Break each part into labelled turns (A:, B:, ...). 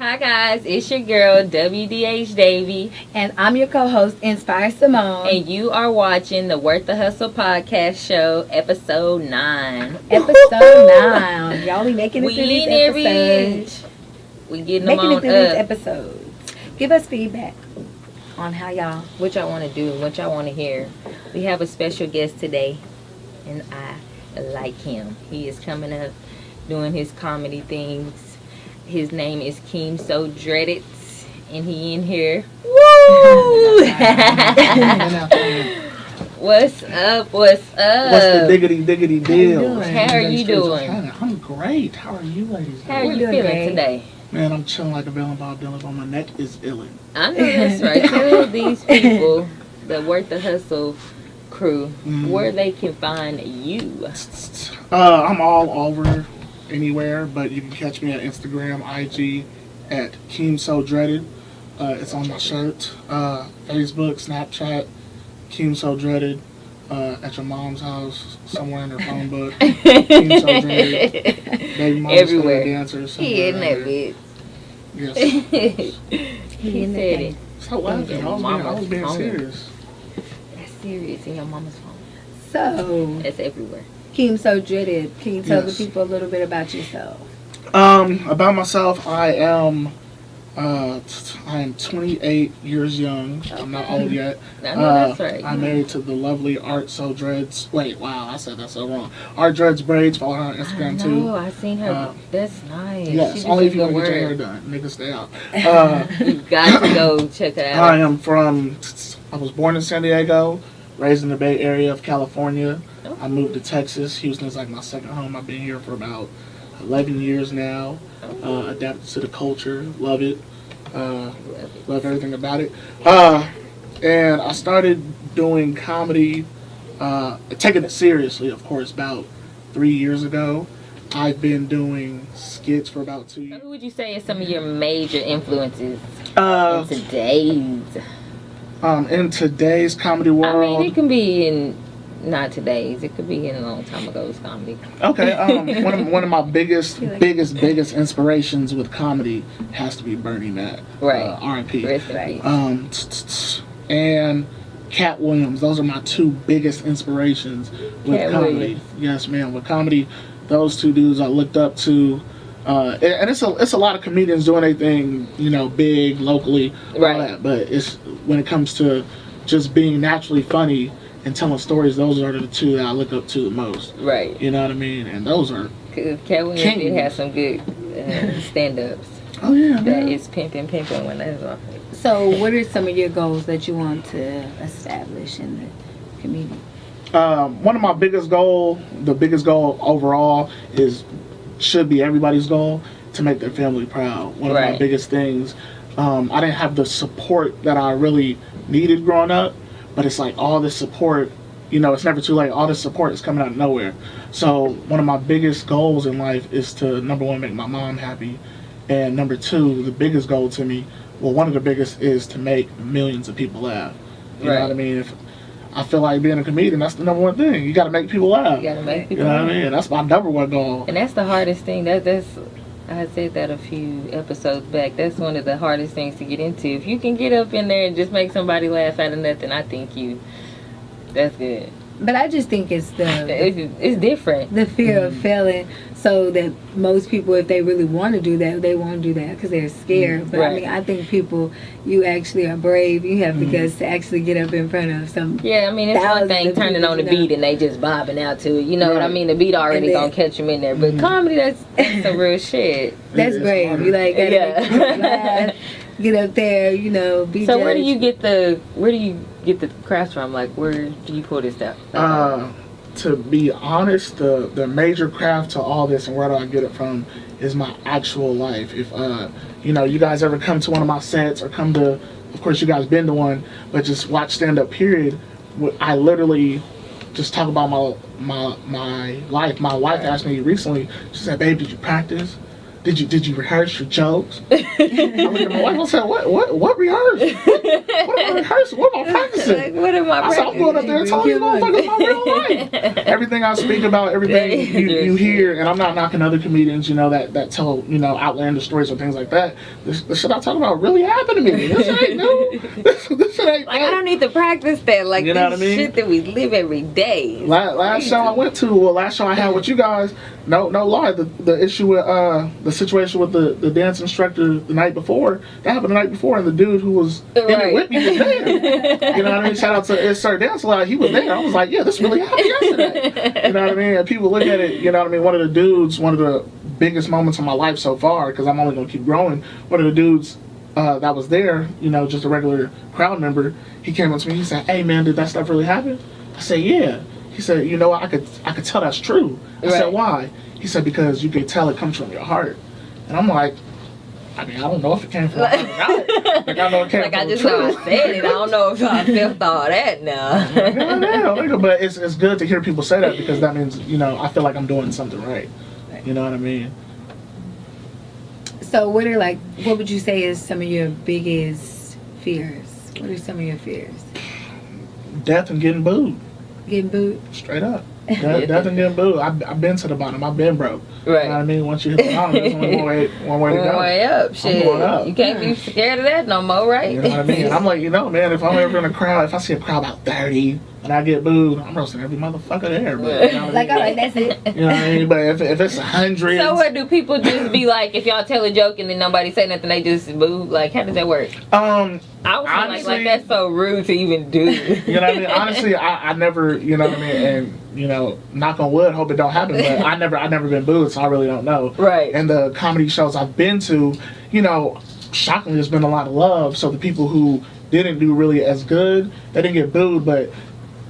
A: Hi guys, it's your girl WDH Davy,
B: And I'm your co-host, Inspire Simone.
A: and you are watching the Worth the Hustle podcast show, episode 9.
B: Episode 9. Y'all be making it
A: We
B: through these
A: in there,
B: episodes.
A: bitch. We getting
B: Making
A: them
B: it
A: on
B: through these
A: up.
B: episodes. Give us feedback on how y'all.
A: What y'all want to do and what y'all want to hear. We have a special guest today, and I like him. He is coming up doing his comedy things. His name is Keem So Dreaded, and he in here. Woo! What's up? What's up?
C: What's the diggity deal?
A: How are you doing?
C: I'm great. How are you ladies?
A: How are
B: We're
A: you
B: doing
A: feeling
B: great.
A: today?
C: Man, I'm chilling like a villain Bob Dylan, but my neck is illin'.
A: I know that's right. Tell these people, the Worth the Hustle crew, where they can find you.
C: I'm all over anywhere, but you can catch me at Instagram, IG, at Keem So Dreaded. It's on my shirt. Facebook, Snapchat, Keem So Dreaded. At your mom's house, somewhere in her phone book. Keem So Dreaded. Baby mom's
A: Everywhere.
C: dancer.
A: He in that bitch.
C: Yes.
A: He said it.
C: Stop laughing. I was being serious.
A: That's serious in your mama's phone.
B: So,
A: That's everywhere.
B: Keem So Dreaded. Can you tell
C: Yes.
B: the people a little bit about yourself?
C: About myself, I am 28 years young. I'm not old yet.
A: I know that's right.
C: I'm married to the lovely Art So Dreads. Wait, wow, I said that so wrong. Art Dreads Braids. Follow her on Instagram too.
A: No, I seen her. That's nice.
C: Yes,
A: She
C: only if
A: just
C: you want to
A: the
C: get your hair
A: word.
C: done. Nigga, stay out.
A: You got to go check her out.
C: I am from. I was born in San Diego, raised in the Bay Area of California.
A: Oh.
C: I moved to Texas. Houston is like my second home. I've been here for about 11 years now. Adapted to the culture. Love it. Love everything about it. And I started doing comedy, taking it seriously, of course, about 3 years ago. I've been doing skits for about 2 years.
A: Who would you say is some of your major influences
C: Uh,
A: in today's?
C: in today's comedy
A: I
C: world.
A: mean, it can be in not today's. It could be in a long time ago's comedy.
C: Okay, one of my biggest inspirations with comedy has to be Bernie Mac.
A: Right.
C: R.I.P.
A: Rest in peace.
C: And Cat Williams. Those are my two biggest inspirations with
A: Cat
C: comedy.
A: Williams.
C: Yes, man. With comedy, those two dudes I looked up to. And it's a lot of comedians doing their thing, big locally, all
A: Right.
C: that. But it's when it comes to just being naturally funny and telling stories, those are the two that I look up to the most.
A: Right.
C: You know what I mean? And those are.
A: Because Cat Williams did have some good stand-ups.
C: Oh yeah,
A: That
C: man.
A: is pimping when that's off.
B: So, what are some of your goals that you want to establish in the community?
C: One of my biggest goal, the biggest goal overall, should be everybody's goal to make their family proud. One of my
A: Right.
C: biggest things. I didn't have the support that I really needed growing up, but it's like all this support. It's never too late. All this support is coming out of nowhere. So one of my biggest goals in life is to, number one, make my mom happy, and number two, the biggest goal to me, well, one of the biggest is to make millions of people laugh. You know
A: Right.
C: what I mean? If I feel like being a comedian, that's the number one thing. You got to make people laugh.
A: You gotta make
C: You
A: people.
C: know what I mean? That's my number one goal.
A: And that's the hardest thing. That's I said that a few episodes back. That's one of the hardest things to get into. If you can get up in there and just make somebody laugh out of nothing, I think that's good.
B: But I just think it's
A: It's different.
B: the fear of failing, so that most people, if they really want to do that, they won't do that because they're scared. But
A: Right.
B: I mean, I think you actually are brave. You have the guts to actually get up in front of some.
A: Yeah, I mean, it's one
B: Thousands
A: thing
B: of
A: turning
B: people,
A: on the
B: you know.
A: beat and they just bobbing out to it. You know what I
C: Right.
A: mean? The beat already
B: And then-
A: gonna catch them in there. But comedy, that's some real shit.
B: That's
C: It's
B: brave.
C: harder.
B: You like gotta
A: Yeah.
B: make people laugh, get up there, be.
A: So where do
B: judged.
A: you get the crafts from? Like, where do you pull this stuff?
C: To be honest, the major craft to all this and where do I get it from is my actual life. If you guys ever come to one of my sets or come to, of course you guys been to one, but just watch stand up period, I literally just talk about my life. My wife asked me recently, she said, "Babe, did you practice? did you rehearse your jokes? I looked at my wife. I said, what rehearse? What am I rehearsing? What am I practicing?
A: Like, what am I
C: I said, I'm going up there and telling you motherfuckers my real life. Everything I speak about, everything you hear, and I'm not knocking other comedians, that tell, outlandish stories or things like that. The shit I talk about really happened to me. This ain't new. This shit ain't
A: like, I don't need to practice that. Like,
C: you know what I mean?
A: Shit that we live every day.
C: Last show I went to, last show I had with you guys, no lie, the issue with the situation with the dance instructor the night before, that happened the night before, and the dude who was in it with me was there. You know what I mean? Shout out to Sir Dance a lot. He was there. I was like, yeah, this really happened yesterday. You know what I mean? And people look at it, you know what I mean? One of the dudes, one of the biggest moments of my life so far, because I'm only going to keep growing, one of the dudes that was there, just a regular crowd member, he came up to me, he said, hey man, did that stuff really happen? I said, yeah. He said, you know what, I could tell that's true. I said, why? He said, because you can tell it comes from your heart. And I'm like, I mean, I don't know if it came from my heart. Like, I know it came from
A: I
C: the
A: just
C: truth.
A: know I said it. I don't know if I felt all that now.
C: Nigga, but it's good to hear people say that, because that means, I feel like I'm doing something right. You know what I mean?
B: So what would you say is some of your biggest fears? What are some of your fears?
C: Death and getting booed.
B: Getting booed?
C: Straight up. Death and getting booed. I've been to the bottom. I've been broke.
A: Right.
C: You know what I mean? Once you hit the bottom, there's only one way to go.
A: One way up. Shit.
C: I'm going up.
A: You can't be scared of that no more, right?
C: You know what I mean? And I'm like, man, if I'm ever in a crowd, if I see a crowd about 30 and I get booed, I'm roasting every motherfucker there. But, you know what I mean?
B: All right, that's it.
C: You know what I mean? But if it's 100.
A: So what, do people just be like, if y'all tell a joke and then nobody say nothing, they just boo? Like, how does that work?
C: I
A: was
C: honestly,
A: like that's so rude to even do.
C: You know what I mean? Honestly, I never, you know what I mean? And, knock on wood, hope it don't happen, but I never been booed, so I really don't know.
A: Right.
C: And the comedy shows I've been to, shockingly there's been a lot of love, so the people who didn't do really as good, they didn't get booed, but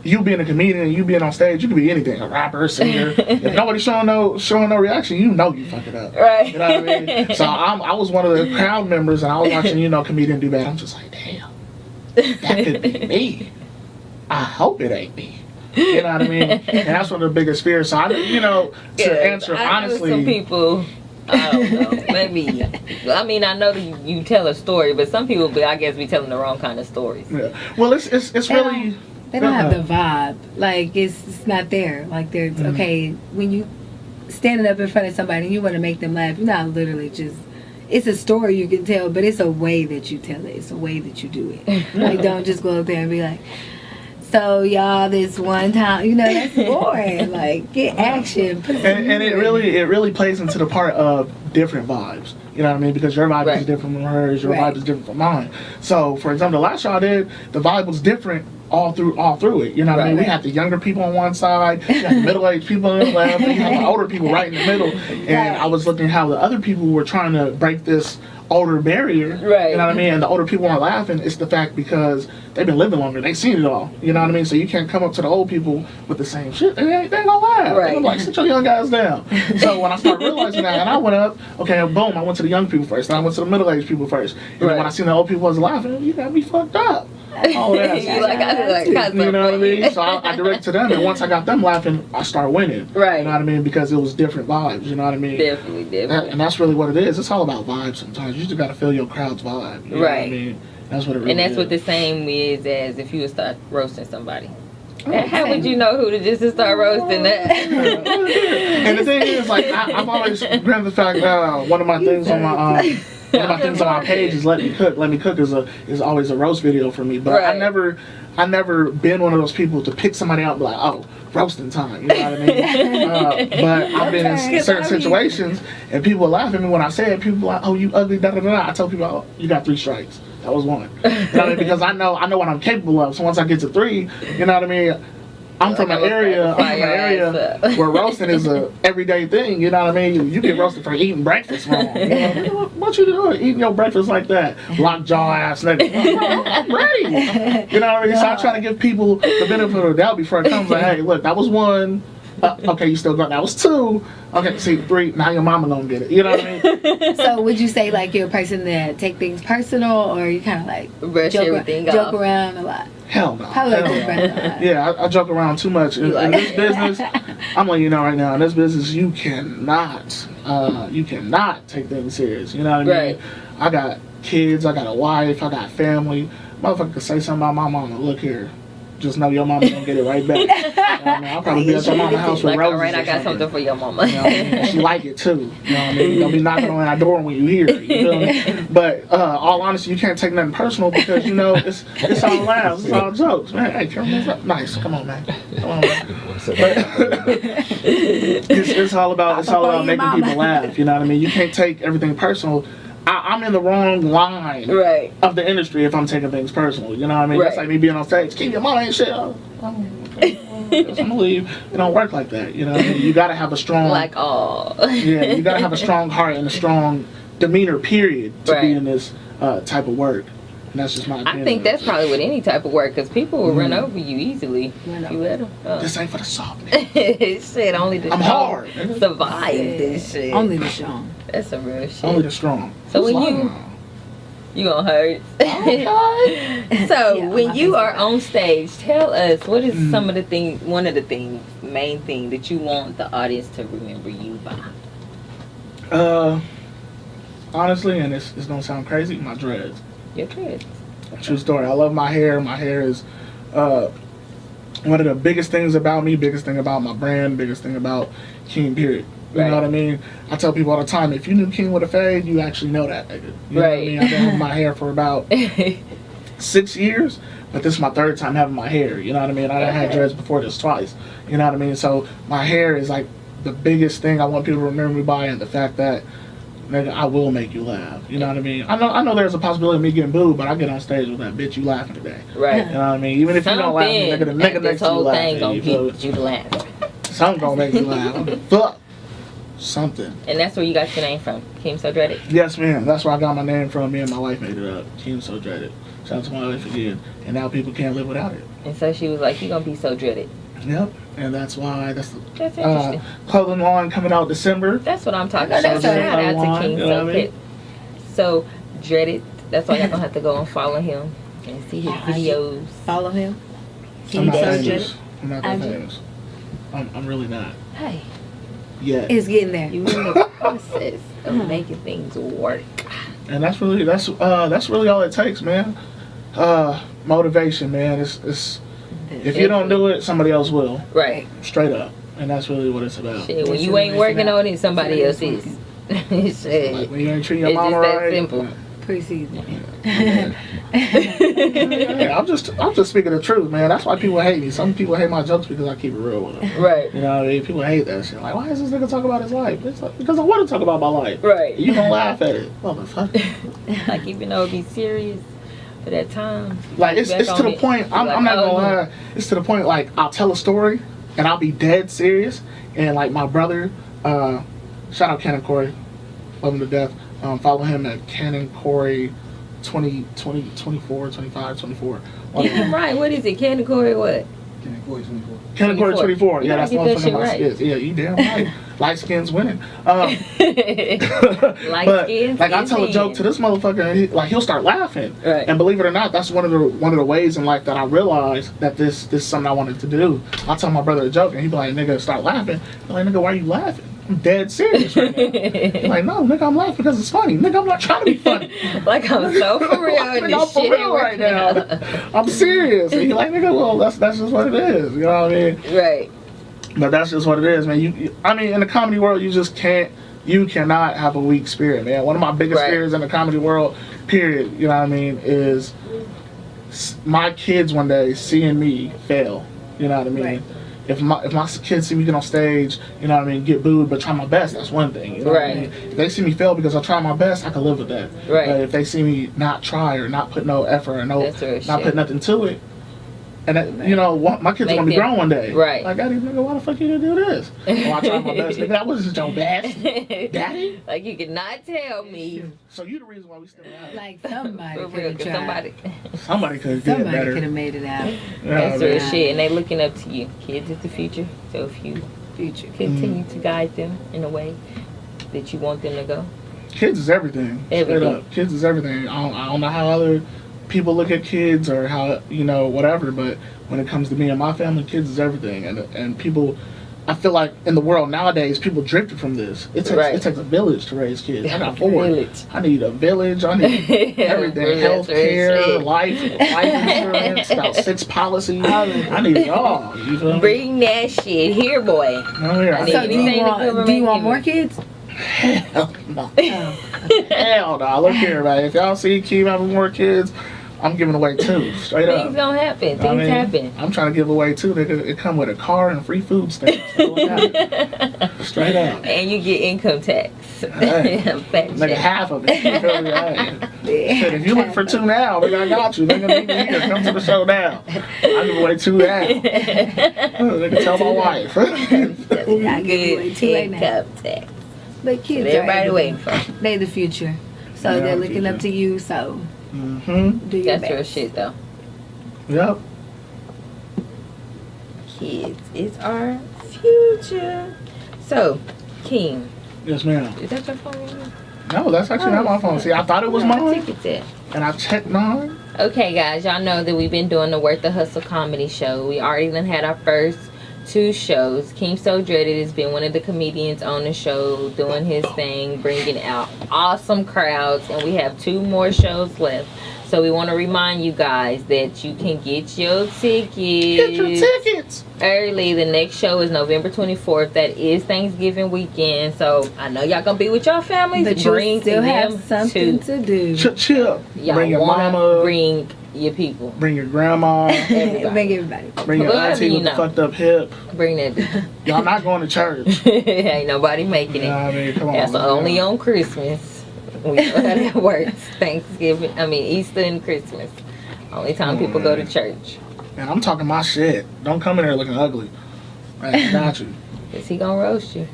C: you being a comedian, you being on stage, you could be anything, a rapper, a singer. If nobody's showing no reaction, you fuck it up.
A: Right.
C: You know what I mean? So I was one of the crowd members, and I was watching, comedian do bad. I'm just like, damn, that could be me. I hope it ain't me. You know what I mean? And that's one of the biggest fears. So to answer honestly,
A: some people, I don't know, maybe. I mean, I know that you tell a story, but some people, I guess, be telling the wrong kind of stories.
C: Yeah. Well, it's really.
B: They don't have the vibe. Like, it's not there. Like, there's, okay, when you standing up in front of somebody and you want to make them laugh, you're not literally just, it's a story you can tell, but it's a way that you tell it. It's a way that you do it. Like, don't just go up there and be like, so y'all, this one time, that's boring. Like, get action.
C: And it really plays into the part of different vibes. You know what I mean? Because your vibe is different from hers, your vibe is different from mine. So, for example, the last show I did, the vibe was different all through it. You know what I mean? We had the younger people on one side, you had the middle-aged people on the left, and you had the older people right in the middle. And I was looking how the other people were trying to break this older barrier. Right. You know what I mean? And the older people aren't laughing. It's the fact because they've been living longer. They've seen it all. You know what I mean? So you can't come up to the old people with the same shit. They ain't gonna laugh. Right. They're like, sit your young guys down. So when I started realizing that, and I went up, okay, boom, I went to the young people first. Then I went to the middle-aged people first. And then when I seen the old people was laughing, you got me fucked up. Oh, that's
A: you know
C: what I mean? So I direct to them, and once I got them laughing, I start winning. Right. You know what I mean? Because it was different vibes. You know what I mean?
A: Definitely.
C: And that's really what it is. It's all about vibes sometimes. You just got to feel your crowd's vibe. You know what I mean? That's what it really is.
A: And that's what the same is as if you would start roasting somebody. How would you know who to just start roasting that?
C: And the thing is, like, I've always granted the fact one of my things on my one of my things on my page is Let Me Cook. Let Me Cook is always a roast video for me. But I never been one of those people to pick somebody out and be like, oh, roasting time. You know what I mean? But I've been in certain situations and people laugh at me when I say it. People are like, oh, you ugly, da da da. I tell people, oh, you got 3 strikes. That was one. You know what I mean? Because I know what I'm capable of. So once I get to 3, you know what I mean? I'm from an area where roasting is a everyday thing. You know what I mean? You get roasted for eating breakfast wrong. You know, what you doing eating your breakfast like that? Lockjaw ass nigga. I'm ready. You know what I mean? So I try to give people the benefit of the doubt before it comes. Like, hey, look, that was one. Okay, you still got that was 2. Okay, see 3. Now your mama gonna get it. You know what I mean?
B: So would you say like you're a person that take things personal, or you kind of like
A: Brush everything
B: joke
A: off.
B: around a lot?
C: Hell no.
B: Probably like
C: Hell
B: joke
C: no.
B: around a lot.
C: Yeah, I joke around too much. In this business, I'm letting you know right now, in this business, you cannot take things serious. You know what I mean?
A: Right.
C: I got kids, I got a wife, I got family. Motherfucker could say something about my mama. Look here. Just know your mama gonna get it right back. You know what I mean? I'll probably be at your mama's house with
A: Like,
C: roses.
A: all right, I
C: or
A: got something for your mama.
C: You know what I mean? She like it too. You know what I mean? Don't be knocking on that door when you hear it. You feel me? But all honesty, you can't take nothing personal because you know it's all laughs, it's all jokes, man. Hey, Karen, up? Nice. Come on, man. Come on, man. It's all about making people laugh. You know what I mean? You can't take everything personal. I'm in the wrong line
A: Right.
C: of the industry if I'm taking things personal. You know what I mean?
A: Right.
C: That's like me being on stage. Keep your mama ain't shit. Okay. I'm gonna leave. It don't work like that. You know what I mean? You gotta have a strong yeah, you gotta have a strong heart and a strong demeanor, period, to be in this type of work. And that's just my opinion.
A: I think that's probably with any type of work, because people will run over you easily if you let them.
C: This ain't for the soft niggas.
A: Shit, only the
C: I'm
A: strong
C: hard.
A: survive this shit.
B: Only the strong.
A: That's some real shit.
C: Only the strong.
A: So when you gonna hurt. So when you are on stage, tell us what is some of the things, main thing that you want the audience to remember you by?
C: Honestly, and it's gonna sound crazy, my dreads.
A: Your dreads.
C: True story. I love my hair. My hair is one of the biggest things about me, biggest thing about my brand, biggest thing about Keem, period. You know what I mean? I tell people all the time, if you knew Keem with a fade, you actually know that nigga. You know what I mean? I've been having my hair for about 6 years, but this is my 3rd time having my hair. You know what I mean? I had dreads before this twice. You know what I mean? So my hair is like the biggest thing I want people to remember me by, and the fact that nigga, I will make you laugh. You know what I mean? I know there's a possibility of me getting booed, but I get on stage with that bitch, you laughing today.
A: Right.
C: You know what I mean? Even if you don't laugh, nigga, the nigga next to you laughing.
A: This whole thing gonna get you to laugh.
C: Something gonna make you laugh. Fuck. Something.
A: And that's where you got your name from, Keem So Dreaded?
C: Yes, ma'am. That's where I got my name from. Me and my wife made it up. Keem So Dreaded. Shout out to my wife again. And now people can't live without it.
A: And so she was like, you gonna be so dreaded.
C: Yep. And that's why
A: That's interesting.
C: clothing line coming out December.
A: That's what I'm talking about.
C: Shout
A: Shout out to
C: out,
A: Keem
C: you know what I mean?
A: So Dreaded. That's why y'all gonna have to go and follow him and see his videos.
B: Follow him.
C: I'm not
B: So
C: famous.
B: dreaded.
C: I'm not that famous. I'm really not.
A: Hey,
C: Yeah.
B: It's getting there.
A: you in the process of making things work.
C: And that's really all it takes, man. Motivation, man. It's if you don't do it, somebody else will.
A: Right.
C: Straight up. And that's really what it's about.
A: Shit, when you ain't working on it, somebody else is. Shit.
C: Like when you ain't treating your
A: It's
C: mama
A: just that
C: right.
A: simple.
B: Preseason.
C: Yeah, I'm just speaking the truth, man. That's why people hate me. Some people hate my jokes because I keep it real with them.
A: Right.
C: You know what I mean? People hate that shit. Like, why is this nigga talking about his life? It's like, because I want to talk about my life.
A: Right.
C: You gonna laugh at it, motherfucker.
A: Like, even though it be serious, but at times,
C: Like it's to the point. I'm not gonna
A: oh,
C: lie. It's to the point. Like I'll tell a story and I'll be dead serious. And like my brother, shout out Cannon Corey, love him to death. Follow him at Cannon Corey 20, 24.
A: Get him right. What is it? Candy Corey what?
D: Cannon Corey 24.
C: Cannon Corey 24.
A: You
C: Yeah, that's
A: gotta
C: one
A: get that
C: thing
A: shit
C: about
A: right.
C: skits. Yeah, you damn right. Light skins winning.
A: Light
C: But
A: skins,
C: like I tell a
A: skin.
C: joke to this motherfucker, and he'll start laughing.
A: Right.
C: And believe it or not, that's one of the ways in life that I realized that this is something I wanted to do. I tell my brother a joke, and he be like, "Nigga, start laughing." I'm like, "Nigga, why are you laughing? I'm dead serious right now." He's like, "No, nigga, I'm laughing because it's funny. Nigga, I'm not trying to be funny.
A: Like I'm so for real.
C: Like,
A: and
C: nigga, I'm
A: this
C: for
A: shit
C: real
A: ain't
C: right
A: working
C: now.
A: out.
C: I'm serious." And he's like, "Nigga, well, that's just what it is." You know what I mean?
A: Right.
C: But that's just what it is, man. I mean, in the comedy world, you cannot have a weak spirit, man. One of my biggest fears in the comedy world, period, you know what I mean, is my kids one day seeing me fail. You know what I mean? Right. If my kids see me get on stage, you know what I mean, get booed, but try my best, that's one thing. You know what I mean? If they see me fail because I try my best, I can live with that.
A: Right.
C: But if they see me not try or not put no effort or not put nothing to it, and that, you know, my kids are gonna be grown one day.
A: Right.
C: Like, Daddy, nigga, why the fuck you didn't do this? Oh, I tried my best. Nigga, that wasn't your best. Daddy?
A: Like, you cannot tell me.
C: So you the reason why we still out.
B: Like somebody
A: For
B: could
A: real,
B: have
A: 'cause
B: tried.
C: Somebody could have did
B: Somebody
C: better.
B: could have made it out.
C: Yeah,
A: That's real shit, and they looking up to you. Kids is the future, so if you
B: future.
A: Continue to guide them in a way that you want them to go.
C: Kids is everything.
A: Everything.
C: Straight up. Kids is everything. I don't know how other people look at kids or how, whatever, but when it comes to me and my family, kids is everything. And people, I feel like in the world nowadays, people drifted from this. It takes a village to raise kids. I got 4.
A: Village.
C: I need a village. I need everything. Health care, life insurance, about 6 policies. I need it all. You feel me?
A: Bring that shit here, boy.
C: Oh, yeah.
B: So do you want more kids?
C: Hell no. Hell no. Look here, man. If y'all see Keem having more kids, I'm giving away 2. Straight up.
A: Things don't happen. Things happen.
C: I'm trying to give away 2. It come with a car and free food stamps. Straight up.
A: And you get income tax.
C: Hey, nigga, half of it. You feel me? Hey. Shit, if you look for 2 now, nigga, I got you. Nigga, meet me here. Come to the show now. I give away 2 now. Nigga, tell my wife.
B: I give away 2 right now.
A: Income tax.
B: But kids
A: That's
B: are
A: everybody waiting
B: everything.
A: for.
B: They the future. So
C: Yeah,
B: they're looking
C: future.
B: up to you, so
C: Mm-hmm.
B: do your
A: That's your
B: best.
A: shit, though.
C: Yep.
A: Kids is our future. So, Keem,
C: Yes, ma'am.
A: is that your phone?
C: No, that's actually not my phone. See, I thought it was
A: I
C: mine,
A: think it's it.
C: and I checked mine.
A: Okay, guys, y'all know that we've been doing the Worth the Hustle comedy show. We already done had our first 2 shows. Keem So Dreaded has been one of the comedians on the show, doing his thing, bringing out awesome crowds, and we have 2 more shows left. So we want to remind you guys that you can get your tickets.
C: Get your tickets.
A: Early. The next show is November 24th. That is Thanksgiving weekend. So I know y'all gonna be with your families.
B: But you
A: bring
B: still have
A: them
B: something to do.
C: Chill.
A: Y'all
C: Bring your
A: wanna
C: mama.
A: bring your people.
C: Bring your grandma.
A: Everybody.
B: Bring everybody.
C: Bring your
A: Whoever
C: auntie
A: you
C: with the
A: know.
C: fucked up hip.
A: Bring that.
C: Y'all not going to church.
A: Ain't nobody making
C: You
A: it.
C: know what I mean? Come on.
A: That's
C: man.
A: only on Christmas. We know how that works. Thanksgiving, Easter and Christmas. Only time people go to church.
C: Man, I'm talking my shit. Don't come in there looking ugly. I got you.
A: Is he gonna roast you?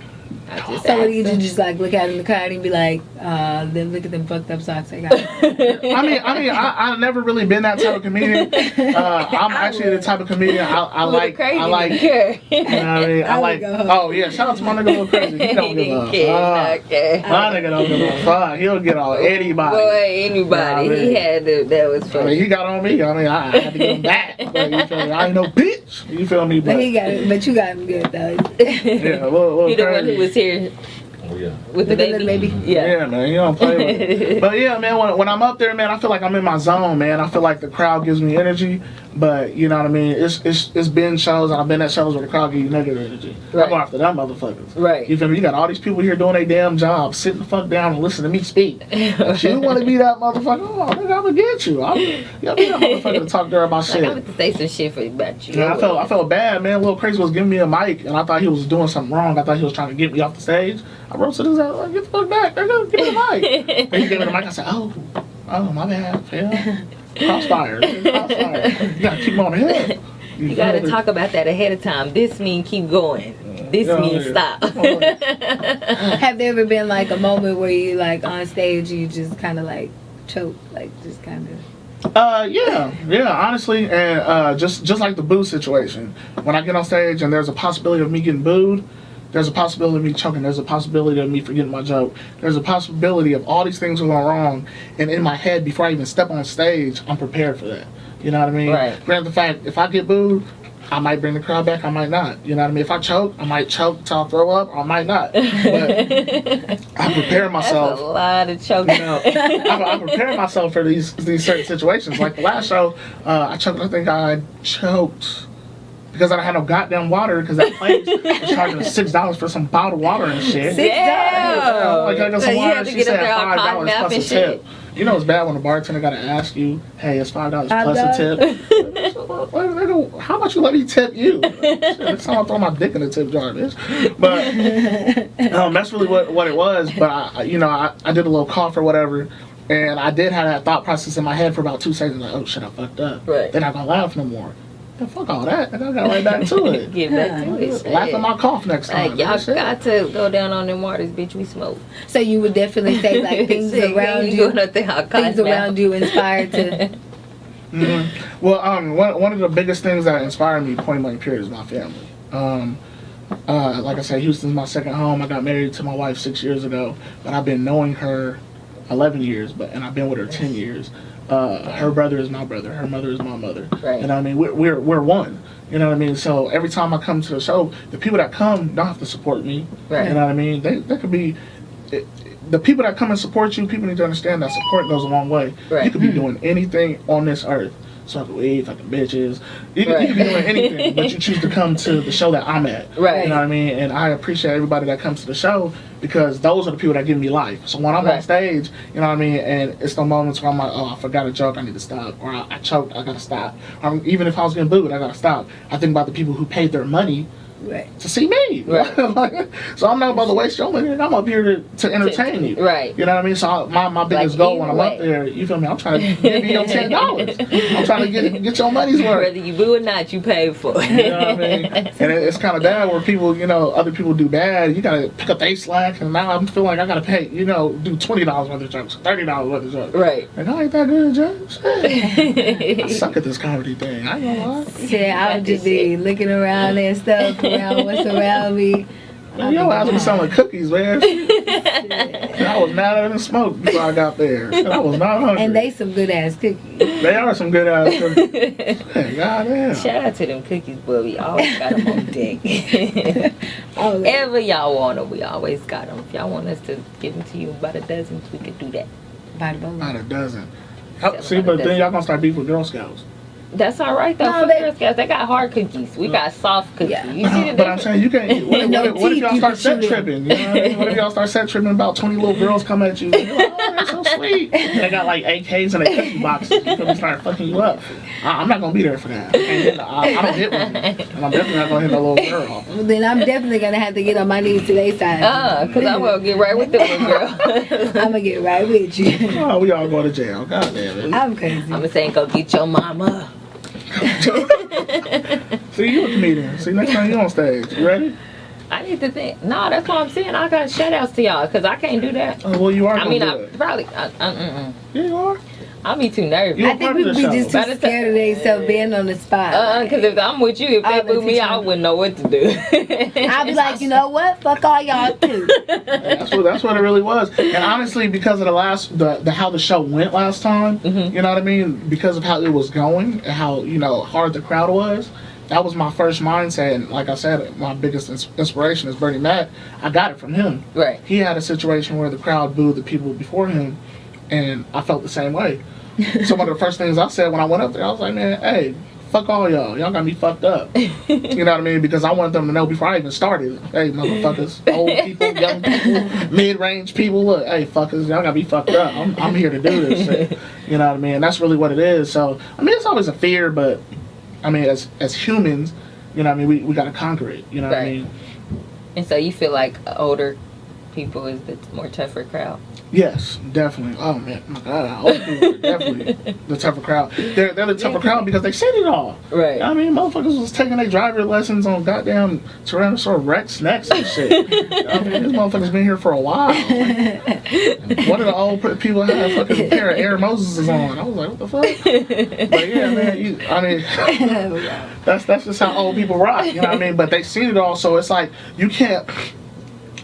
A: I just
B: So what do
A: asked
B: you
A: him.
B: just like look at it in the car and be like, then look at them fucked up socks I got.
C: I've never really been that type of comedian. I'm actually the type of comedian I like.
A: Crazy
C: I like.
A: care.
C: You know what I mean? I
B: I
C: like.
B: would go.
C: Oh yeah, shout out to my nigga Lil Crazy. He don't give a fuck.
A: Okay.
C: My nigga don't give a fuck. He'll get on anybody.
A: Boy, anybody.
C: Yeah, I mean-
A: He had to. That was
C: I
A: funny.
C: mean, he got on me. I had to get him back. But you feel me? I ain't no bitch. You feel me?
B: But
C: But
B: he got it. But you got him good though.
C: yeah, Lil
A: He the one who
C: Crazy.
A: was here
D: Oh yeah.
A: with the
B: With the little
A: baby.
B: baby.
C: Yeah, man, you don't play with it. But yeah, man, when I'm up there, man, I feel like I'm in my zone, man. I feel like the crowd gives me energy. But you know what I mean? It's been shows, and I've been at shows where the crowd gives you negative energy.
A: Right.
C: I'm going after them motherfuckers.
A: Right.
C: You feel me? You got all these people here doing their damn job, sitting the fuck down and listen to me speak. If you want to be that motherfucker, oh, nigga, I'm gonna get you. You'll be that motherfucker to talk to her about
A: Like,
C: shit.
A: I'm going to say some shit about you.
C: Yeah, I felt bad, man. Lil Crazy was giving me a mic, and I thought he was doing something wrong. I thought he was trying to get me off the stage. I roasted his ass, like, get the fuck back. They're gonna give me the mic. And he gave me the mic. I said, oh, my bad. Yeah. Crossfire. You gotta keep him on the head.
A: You got to talk about that ahead of time. This means keep going. This
C: Yeah,
A: means
C: yeah.
A: stop.
B: Have there ever been like a moment where you like on stage you just kind of like choke, like just kind of?
C: Yeah, honestly, and just like the boo situation. When I get on stage and there's a possibility of me getting booed, there's a possibility of me choking, there's a possibility of me forgetting my joke, there's a possibility of all these things going wrong, and in my head, before I even step on stage, I'm prepared for that. You know what I mean?
A: Right.
C: Granted the fact, if I get booed, I might bring the crowd back, I might not. You know what I mean? If I choke, I might choke till I throw up, or I might not. But I prepare myself.
A: That's a lot of choking.
C: You know, I prepare myself for these certain situations. Like the last show, I think I choked because I had no goddamn water because that place was charging us $6 for some bottled water and shit.
A: Yeah.
C: Like I got
A: So
C: some
A: you
C: water,
A: have to
C: she
A: get up
C: said
A: there all
C: $5
A: cottoned up
C: plus a
A: and
C: tip.
A: shit.
C: You know it's bad when the bartender gotta ask you, hey, it's $5 plus a tip. Nigga, how much you let me tip you? Shit, next time I throw my dick in the tip jar, bitch. But that's really what it was. But I did a little cough or whatever. And I did have that thought process in my head for about 2 seconds, like, oh shit, I fucked up.
A: Right.
C: They're not gonna laugh no more. Yeah, fuck all that. I got right back to it.
A: Get back to it.
C: Laugh at my cough next time.
A: Like, y'all
C: That's it.
A: got to go down on them waters, bitch. We smoke.
B: So you would definitely say like things around you,
A: Going up there, all
B: things
A: cotton
B: around you inspired to.
C: Well, one of the biggest things that inspired me, point blank period, is my family. Like I said, Houston's my second home. I got married to my wife 6 years ago, but I've been knowing her 11 years, and I've been with her 10 years. Her brother is my brother. Her mother is my mother.
A: Right.
C: You know what I mean? We're one. You know what I mean? So every time I come to the show, the people that come don't have to support me.
A: Right.
C: You know what I mean? They could be... the people that come and support you, people need to understand that support goes a long way.
A: Right.
C: You could be doing anything on this earth. Smoking weed, fucking bitches. You could be doing anything, but you choose to come to the show that I'm at.
A: Right.
C: You know what I mean? And I appreciate everybody that comes to the show because those are the people that give me life. So when I'm on stage, you know what I mean, and it's the moments where I'm like, oh, I forgot a joke, I need to stop. Or I choked, I gotta stop. Or even if I was getting booed, I gotta stop. I think about the people who paid their money to see me.
A: Right.
C: Like, so I'm not about to waste your money. I'm up here to entertain you.
A: Right.
C: You know what I mean? So my biggest goal when I'm up there, you feel me? I'm trying to give you your $10. I'm trying to get your money's worth.
A: Whether you boo or not, you paid for it.
C: You know what I mean? And it's kind of bad where people, you know, other people do bad. You gotta pick up their slack, and now I'm feeling like I gotta pay, you know, do $20 worth of jokes, $30 worth of jokes.
A: Right.
C: Like, I ain't that good at jokes. I suck at this comedy thing. I ain't gonna lie.
B: Yeah, I would just be looking around and stuff, around what's around me.
C: Your ass was selling cookies, man. And I was mad at the smoke before I got there. And I was not hungry.
B: And they some good ass cookies.
C: They are some good ass cookies. Hey, goddamn.
A: Shout out to them cookies, but we always got them on deck. Ever y'all want them, we always got them. If y'all want us to give them to you about a dozen, we could do that.
C: Not a dozen. See, but then y'all gonna start beef with Girl Scouts.
A: That's all right though.
B: No,
A: For Girl Scouts, they got hard cookies. We got soft cookies.
B: Yeah.
A: You see the
C: But I'm
A: difference?
C: saying you can't. What if y'all start set tripping? You know what I mean? What if y'all start set tripping? About 20 little girls come at you. And you're like, oh, that's so sweet. They got like AKs in their cookie boxes. You feel me? Start fucking you up. I'm not gonna be there for that. I don't hit women, and I'm definitely not gonna hit no little girl.
B: Well, then I'm definitely gonna have to get on my knees to their side.
A: Cause I'm gonna get right with them little girl.
B: I'm gonna get right with you.
C: Oh, we all go to jail. God damn it.
B: I'm crazy.
A: I'm gonna say go get your mama.
C: See, you a comedian. See, next time you on stage. You ready?
A: I need to think. No, that's what I'm saying. I got shout outs to y'all because I can't do that.
C: Oh, well, you are.
A: I mean,
C: do
A: I
C: it.
A: probably.
C: Yeah, you are.
A: I'll be too nervous.
C: You
B: I think we would be just too
A: By the time-
B: scared of themselves being on the spot.
A: Because if I'm with you, if they boo me, I wouldn't know what to do.
B: I'll be like, you know what? Fuck all y'all too.
C: That's what it really was. And honestly, because of the how the show went last time, you know what I mean? Because of how it was going and how, you know, hard the crowd was, that was my first mindset. And like I said, my biggest inspiration is Bernie Mac. I got it from him.
A: Right.
C: He had a situation where the crowd booed the people before him, and I felt the same way. So one of the first things I said when I went up there, I was like, man, hey, fuck all y'all. Y'all got me fucked up. You know what I mean? Because I want them to know before I even started, hey, motherfuckers, old people, young people, mid-range people, look, hey, fuckers, y'all got me fucked up. I'm here to do this shit. You know what I mean? And that's really what it is. So, I mean, it's always a fear, but, I mean, as humans, you know what I mean, we got to conquer it. You know what I mean?
A: And so you feel like older people is the more tougher crowd?
C: Yes, definitely. Oh man, my God, old people are definitely the tougher crowd. They're the tougher crowd because they seen it all.
A: Right.
C: I mean, motherfuckers was taking their driver lessons on goddamn Tyrannosaurus Rex necks and shit. I mean, this motherfucker's been here for a while. Like, one of the old people had a fucking pair of Air Moseses on. I was like, what the fuck? But yeah, man, that's just how old people rock. You know what I mean? But they seen it all, so it's like you can't.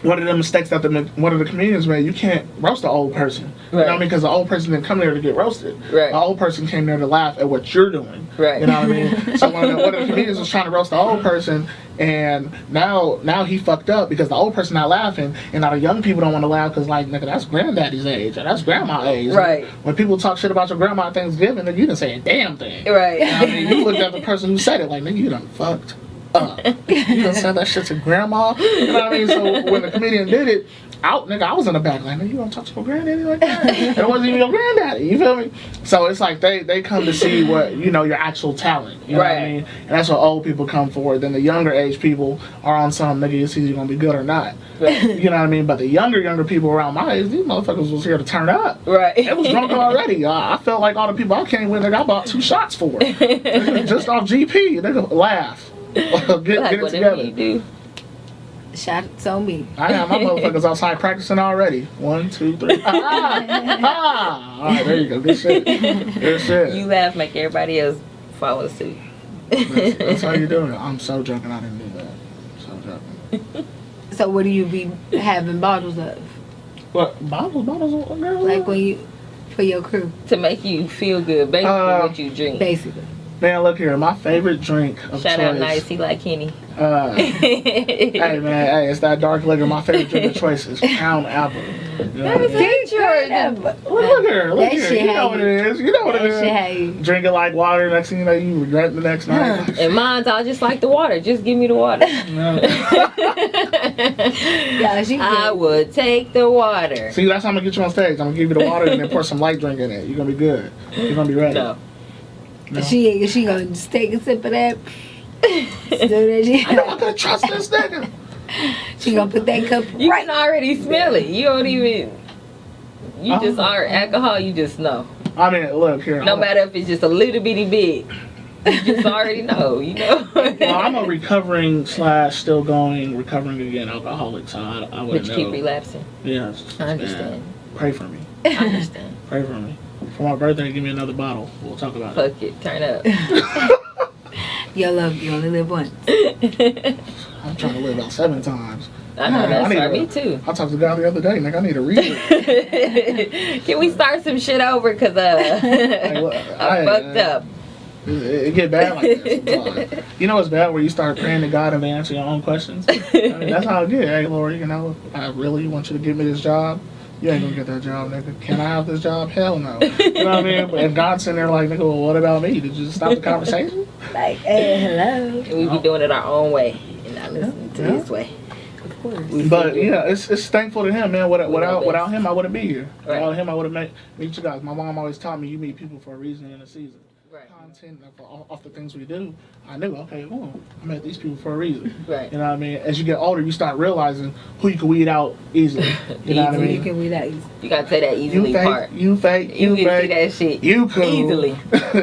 C: One of the mistakes that one of the comedians made, you can't roast the old person. Right. You know what I mean? Because the old person didn't come there to get roasted.
A: Right.
C: The old person came there to laugh at what you're doing.
A: Right.
C: You know what I mean? So one of the comedians was trying to roast the old person, and now he fucked up because the old person not laughing, and now the young people don't want to laugh because, like, nigga, that's granddaddy's age, or that's grandma's age.
A: Right.
C: When people talk shit about your grandma at Thanksgiving, then you didn't say a damn thing.
A: Right.
C: You know what I mean? You looked at the person who said it like, nigga, you done fucked. You done said that shit to grandma. You know what I mean? So when the comedian did it, I was in the back like, nigga, you gonna talk to your granddaddy like that? And it wasn't even your granddaddy. You feel me? So it's like they come to see what, you know, your actual talent. You know what I mean? And that's what old people come for. Then the younger age people are on some nigga, you see you gonna be good or not. Right. You know what I mean? But the younger people around my age, these motherfuckers was here to turn up.
A: Right.
C: It was drunk already. I felt like all the people I came with, I bought 2 shots for. Just off GP. They could laugh. Get it together.
A: You do.
B: Shots on me.
C: I have my motherfuckers outside practicing already. 1, 2, 3. All right, there you go. Good shit. Good shit.
A: You laugh, make everybody else follow suit.
C: That's how you doing it. I'm so drunk and I didn't do that. So drunk.
B: So what do you be having bottles of?
C: What bottles? Girl,
B: Like when you for your crew,
A: To make you feel good, basically what you drink.
B: basically.
C: man, look here. My favorite drink of
A: Shout
C: choice.
A: out Nice, he like Kenny.
C: Hey man, hey, it's that dark liquor. My favorite drink of choice is Crown Apple. You know what I mean? Look here, look
B: That
C: here.
B: shit
C: You know
B: how
C: what
B: you-
C: it is. You know what it
B: That shit how
C: is.
B: you.
C: Drink it like water. Next thing you know, you regret the next night.
A: And mine's, I just like the water. Just give me the water.
C: No.
B: Yeah, she
A: I
B: good.
A: would take the water.
C: See, that's how I'm gonna get you on stage. I'm gonna give you the water and then pour some light drink in it. You're gonna be good. You're gonna be ready.
A: No.
C: No.
B: She gonna just take a sip of that. So that
C: I don't gonna trust this nigga.
B: she gonna put that cup
A: You
B: right.
A: can already smell it. You don't even. You
C: Oh.
A: just are alcohol. You just know.
C: I mean, look here.
A: No matter if it's just a little bitty bit. You just already know. You know.
C: Well, I'm a recovering / still going, recovering again alcoholic, so I
A: But
C: wouldn't
A: you
C: know.
A: keep relapsing.
C: Yeah, it's
A: I
C: bad.
A: understand.
C: Pray for me.
A: I understand.
C: Pray for me. For my birthday, give me another bottle. We'll talk about it.
A: Fuck it. Turn up.
B: You only live once.
C: I'm trying to live about 7 times.
A: I know
C: I
A: that's
C: need
A: for
C: to-
A: me too.
C: I talked to the guy the other day, nigga. I need to read it.
A: Can we start some shit over? Cause
C: Hey, look,
A: I fucked up.
C: It get bad like that sometimes. You know it's bad where you start praying to God and they answer your own questions. I mean, that's how it get. Hey, Lord, you know, I really want you to give me this job. You ain't gonna get that job, nigga. Can I have this job? Hell no. You know what I mean? But if God's sitting there like, nigga, well, what about me? Did you just stop the conversation?
B: Like, hey, hello.
A: And we be doing it our own way and not listening to
C: Yeah.
A: his way.
B: Of course.
C: But yeah, it's thankful to him, man. Without
A: best.
C: him, I wouldn't be here.
A: Right.
C: Without him, I would have meet you guys. My mom always taught me, you meet people for a reason in a season.
A: Right.
C: Content off the things we do, I knew, okay, I met these people for a reason.
A: Right.
C: You know what I mean? As you get older, you start realizing who you can weed out easily. You know what I
A: Easily.
B: You
C: mean?
B: can read that easy.
A: You gotta say that easily
C: You fake,
A: part.
C: you fake,
A: You
C: you
A: can see
C: fake.
A: that shit
C: You cool.
A: easily.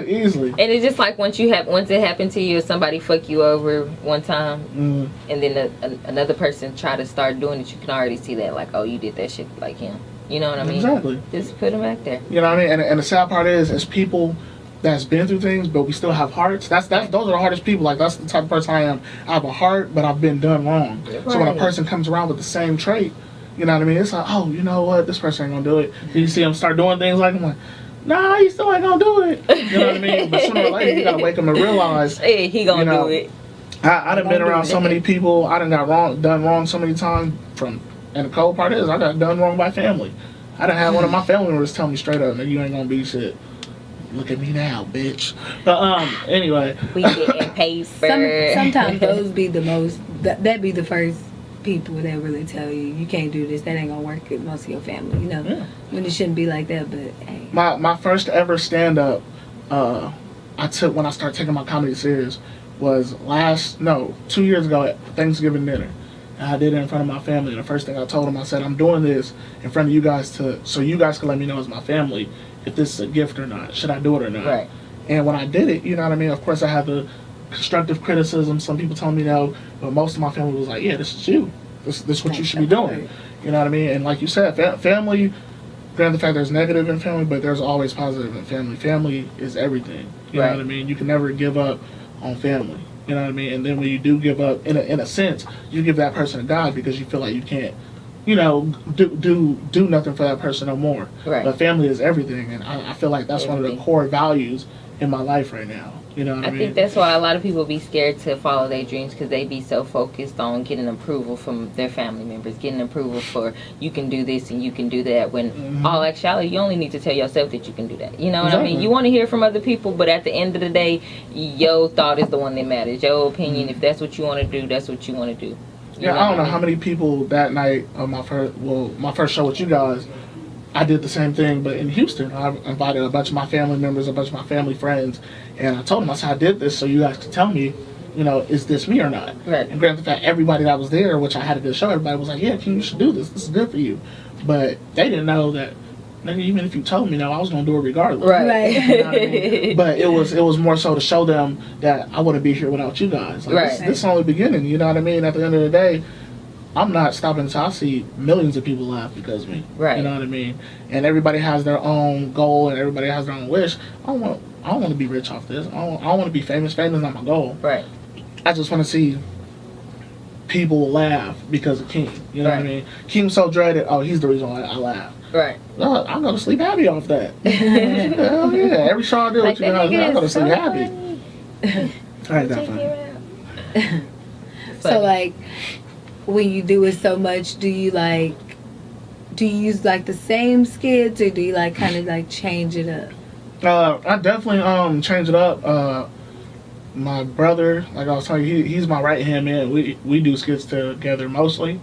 C: Easily.
A: And it's just like once it happened to you, or somebody fuck you over one time,
C: Mm.
A: and then another person try to start doing it, you can already see that, like, oh, you did that shit like him. You know what I mean?
C: Exactly.
A: Just put him back there.
C: You know what I mean? And the sad part is, as people that's been through things, but we still have hearts. Those are the hardest people. Like, that's the type of person I am. I have a heart, but I've been done wrong. So when a
A: Right.
C: person comes around with the same trait, you know what I mean? It's like, oh, you know what? This person ain't gonna do it. Then you see them start doing things like, I'm like, nah, he still ain't gonna do it. You know what I mean? But sooner or later, you gotta wake them and realize,
A: Hey, he gonna
C: You know,
A: do it.
C: I done been
B: Don't do
C: around
B: it.
C: so many people. I done done wrong so many times. And the cold part is, I got done wrong by family. I done had one of my family members tell me straight up, "Nigga, you ain't gonna be shit. Look at me now, bitch." But anyway,
A: We getting paper.
B: Sometimes those be the most. That be the first people that really tell you you can't do this. That ain't gonna work with most of your family. You know,
C: Yeah.
B: when it shouldn't be like that. But hey,
C: my first ever stand up, I took when I started taking my comedy serious was 2 years ago at Thanksgiving dinner. And I did it in front of my family. And the first thing I told them, I said, I'm doing this in front of you guys so you guys can let me know as my family if this is a gift or not. Should I do it or not?
A: Right.
C: And when I did it, you know what I mean? Of course, I had the constructive criticism. Some people told me no, but most of my family was like, yeah, this is you. This is what you should be doing. You know what I mean? And like you said, family, granted the fact there's negative in family, but there's always positive in family. Family is everything. You know
A: Right.
C: what I mean? You can never give up on family. You know what I mean? And then when you do give up, in a sense, you give that person to God because you feel like you can't, do nothing for that person no more.
A: Right.
C: But family is everything, and I feel like that's one of the
A: Everything.
C: core values in my life right now. You know what I
A: I
C: mean?
A: think that's why a lot of people be scared to follow their dreams, because they be so focused on getting approval from their family members, getting approval for you can do this and you can do that, when all actuality you only need to tell yourself that you can do that. You know what I mean?
C: Exactly.
A: You want to hear from other people, but at the end of the day, your thought is the one that matters. Your opinion, if that's what you want to do, that's what you want to do. You
C: Yeah, I don't know
A: what
C: how many people that night of my first show with you guys, I did the same thing, but in Houston. I invited a bunch of my family members, a bunch of my family friends, and I told them, I said, I did this so you guys could tell me, is this me or not?
A: Right.
C: And granted the fact, everybody that was there, which I had a good show, everybody was like, yeah, Keem, you should do this. This is good for you. But they didn't know that, nigga, even if you told me no, I was going to do it regardless.
A: Right.
C: You know what I mean? But it was more so to show them that I wouldn't be here without you guys. Like,
A: Right.
C: This is only the beginning, you know what I mean? At the end of the day, I'm not stopping until I see millions of people laugh because of me.
A: Right.
C: You know what I mean? And everybody has their own goal and everybody has their own wish. I don't want to be rich off this. I don't want to be famous. Famous is not my goal.
A: Right.
C: I just want to see people will laugh because of Keem. You know what I mean? Keem's so dreaded. Oh, he's the reason why I laugh.
A: Right.
C: No, I'm gonna sleep happy off that. Hell yeah! Every show I do,
A: Like,
C: you know, I'm gonna sleep happy.
A: funny.
C: I ain't that
A: Check
C: funny.
A: it out.
B: So like, when you do it so much, do you use like the same skits, or do you like kind of like change it up?
C: I definitely change it up. My brother, like I was telling you, he's my right hand man. We do skits together mostly,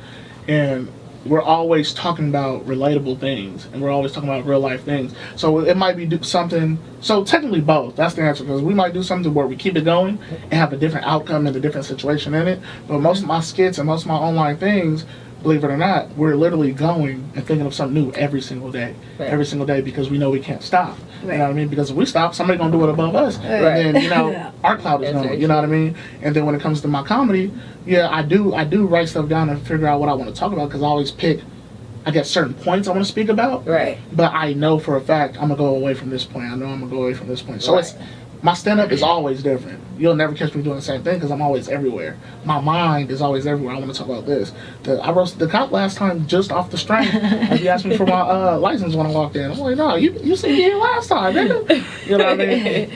C: and we're always talking about relatable things, and we're always talking about real life things. So it might be something. So technically both. That's the answer, because we might do something where we keep it going and have a different outcome and a different situation in it. But most of my skits and most of my online things, believe it or not, we're literally going and thinking of something new every single day.
A: Right.
C: Every single day, because we know we can't stop.
B: Right.
C: You know what I mean? Because if we stop, somebody's going to do it above us.
B: Right.
C: And then, you know, our cloud is
A: That's
C: going,
A: very
C: you know what I mean? And then when it comes to my comedy, yeah, I do write stuff down and figure out what I want to talk about, because I always pick, I get certain points I want to speak about.
A: Right.
C: But I know for a fact I'm going to go away from this point. I know I'm going to go away from this point. So it's, my stand-up is always different. You'll never catch me doing the same thing, because I'm always everywhere. My mind is always everywhere. I want to talk about this. I roasted the cop last time just off the strength. And he asked me for my license when I walked in. I'm like, no, you seen me here last time, nigga. You know what I mean?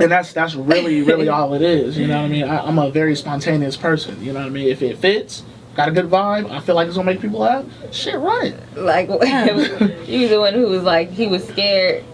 C: And that's really, really all it is. You know what I mean? I'm a very spontaneous person. You know what I mean? If it fits, got a good vibe, I feel like it's going to make people laugh, shit, right.
A: Like, you was the one who was like, he was scared.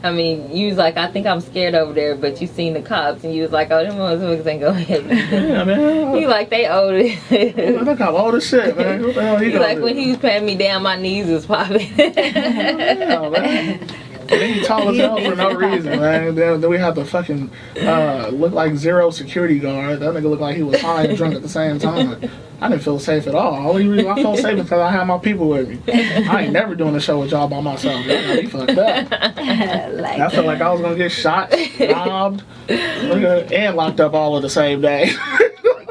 A: I mean, you was like, I think I'm scared over there, but you seen the cops, and you was like, oh, them motherfuckers ain't gonna hit me.
C: Yeah, man.
A: You like, they old it.
C: That cop old as shit, man. What the hell he
A: You
C: gonna
A: like,
C: do?
A: when he was patting me down, my knees was popping.
C: Yeah, man. And then he tall as hell for no reason, man. Then we have to fucking look like zero security guard. That nigga looked like he was high and drunk at the same time. I didn't feel safe at all. Only reason I felt safe is because I had my people with me. I ain't never doing a show with y'all by myself. Y'all got me fucked up. I felt like I was gonna get shot, robbed, and locked up all of the same day.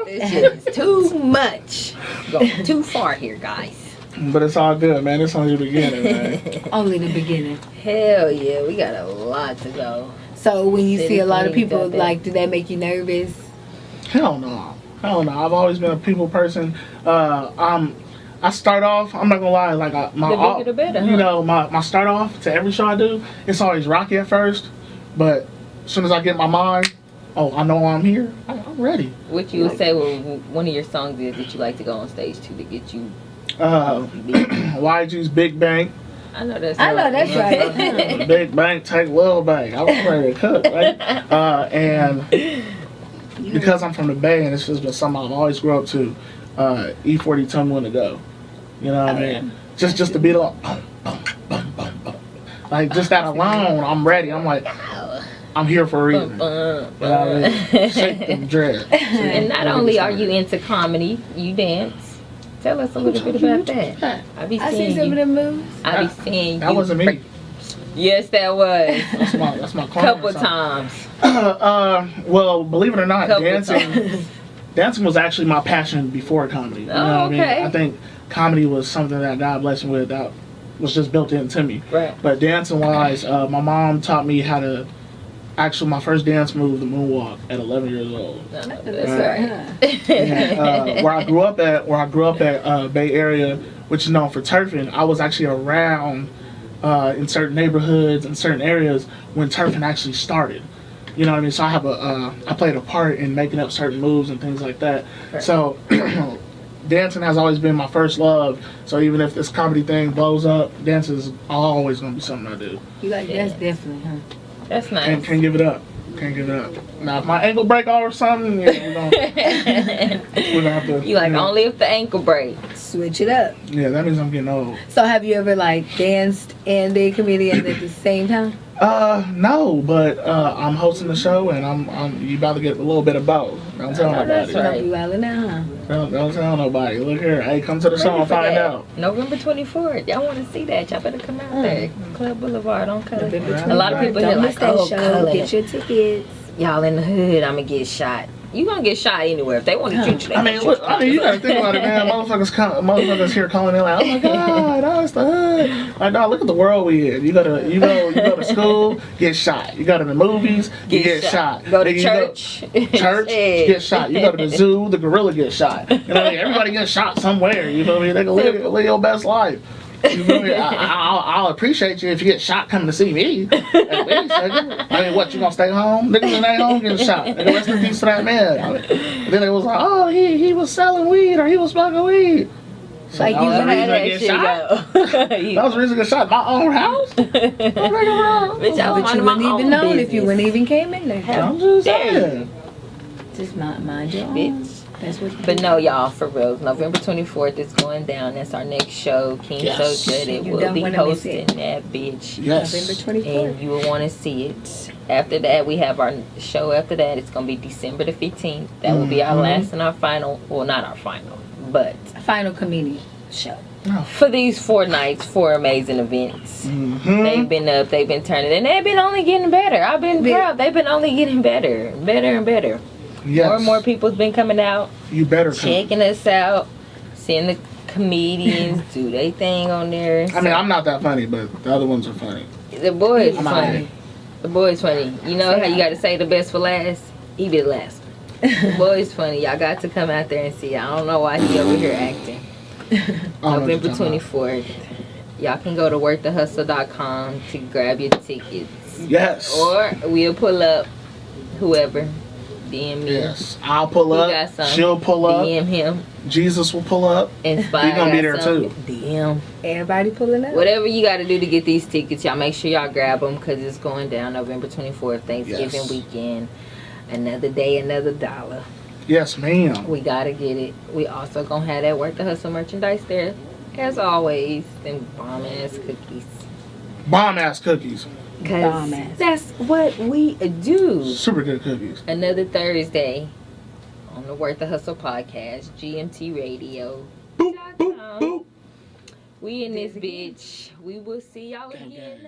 A: This shit is too much. Going too far here, guys.
C: But it's all good, man. It's only the beginning, man.
B: Only the beginning.
A: Hell yeah, we got a lot to go.
B: So when you see a lot of people,
A: City,
B: like, do that make you nervous?
C: Hell no. Hell no. I've always been a people person. I start off, I'm not gonna lie, like my
A: The bigger the better,
C: you
A: huh?
C: know, my start off to every show I do, it's always rocky at first, but as soon as I get in my mind, oh, I know I'm here, I'm ready.
A: What you would say one of your songs is that you like to go on stage to get you
C: YG's Big Bang.
A: I know that's
B: right.
C: Big Bang, take Little Bang. I was ready to cook, right? And because I'm from the Bay, and it's just been something I've always grew up to, E40 Tell Me When to Go. You know what I mean? Just to beat up, boom, boom, boom, boom, boom. Like, just that alone, I'm ready. I'm like, I'm here for a reason. You know what I mean? Shake them dreads.
A: And not only are you into comedy, you dance. Tell us a little bit about that. I
B: I see some of them moves.
A: I be seeing you.
C: That wasn't me.
A: Yes, that was.
C: That's my client.
A: Couple times.
C: Well, believe it or not,
A: Couple
C: dancing
A: times.
C: dancing was actually my passion before comedy. You know what I mean?
A: okay.
C: I think comedy was something that God blessed me with, that was just built into me.
A: Right.
C: But dancing wise, my mom taught me how to. Actually, my first dance move, the moonwalk, at 11 years old.
A: That's
B: right.
C: And, where I grew up at Bay Area, which is known for turfing, I was actually around in certain neighborhoods and certain areas when turfing actually started. You know what I mean? So I have I played a part in making up certain moves and things like that.
A: Right.
C: So dancing has always been my first love. So even if this comedy thing blows up, dancing is always gonna be something I do.
B: You like, that's definitely, huh?
A: That's nice.
C: And can't give it up. Can't give it up. Now if my ankle break off or something, yeah, we're gonna have to.
A: You like only if the ankle break.
B: Switch it up.
C: Yeah, that means I'm getting old.
B: So have you ever like danced and been a comedian at the same time?
C: No, but I'm hosting the show, and I'm you about to get a little bit of both. Don't tell
A: that's
C: nobody.
A: right.
B: You wildin' out, huh?
C: Don't tell nobody. Look here, hey, come to the show and find out.
A: November 24th. Y'all want to see that? Y'all better come out there. Club Boulevard on Color.
B: November
A: A lot of
B: 24th.
A: people here
B: Don't
A: like,
B: miss that
A: oh,
B: show.
A: Color.
B: Get your tickets.
A: Y'all in the hood, I'ma get shot. You gonna get shot anywhere if they want to shoot you.
C: I mean, look, you gotta think about it, man. Motherfuckers here calling in like, oh my god, that's the hood. Like, dog, look at the world we in. You go to school, get shot. You go to the movies, you get shot.
A: Go to church,
C: get shot. You go to the zoo, the gorilla gets shot. You know what I mean? Everybody gets shot somewhere. You know what I mean? They can live your best life. You feel me? I'll appreciate you if you get shot coming to see me. At least, nigga. I mean, what, you gonna stay home? Niggas ain't home getting shot. Nigga, rest in peace to that man. And then it was like, oh, he was selling weed or he was smoking weed. So
B: like,
C: that was the reason I get shot? That was the reason I get shot. My own house?
A: Bitch,
B: But you wouldn't even know if you wouldn't even came in there.
C: I'm just saying.
B: Just mind your own.
A: Bitch.
B: That's what.
A: But no, y'all, for real. November 24th is going down. That's our next show. Keem
C: Yes.
A: So Good. It
B: You
A: will
B: don't
A: be
B: wanna miss
A: hosting
B: it.
A: that bitch.
C: Yes.
B: November 24th.
A: And you will want to see it. After that, we have our show after that. It's going to be December the 15th. That will be our last and our final. Well, not our final, but
B: Final comedian show.
A: for these 4 nights, 4 amazing events.
C: Mm-hmm.
A: They've been up, they've been turning, and they've been only getting better. I've been proud. They've been only getting better and better.
C: Yes.
A: More and more people's been coming out,
C: You better come.
A: checking us out, seeing the comedians do their thing on there.
C: I mean, I'm not that funny, but the other ones are funny.
A: The boy is
C: I'm
A: funny.
C: out.
A: The boy is funny. You know how you got to say the best for last? He be the last. The boy is funny. Y'all got to come out there and see. I don't know why he over here acting. November 24th. Y'all can go to WorthDaHustle.com to grab your tickets.
C: Yes.
A: Or we'll pull up whoever. DM me.
C: Yes. I'll pull
A: He
C: up.
A: got some.
C: She'll pull up.
A: DM him.
C: Jesus will pull up.
A: Inspire.
C: He gonna be there
A: got some.
C: too.
A: DM.
B: Everybody pulling up.
A: Whatever you got to do to get these tickets, y'all make sure y'all grab them because it's going down November 24th, Thanksgiving
C: Yes.
A: weekend. Another day, another dollar.
C: Yes, ma'am.
A: We got to get it. We also going to have that Worth the Hustle merchandise there. As always, them bomb-ass cookies.
C: Bomb ass cookies.
A: Because
B: Bomb-ass.
A: that's what we do.
C: Super good cookies.
A: Another Thursday on the Worth the Hustle podcast, GMT Radio.
C: Boop, boop, boop.
A: We in this bitch. We will see y'all again.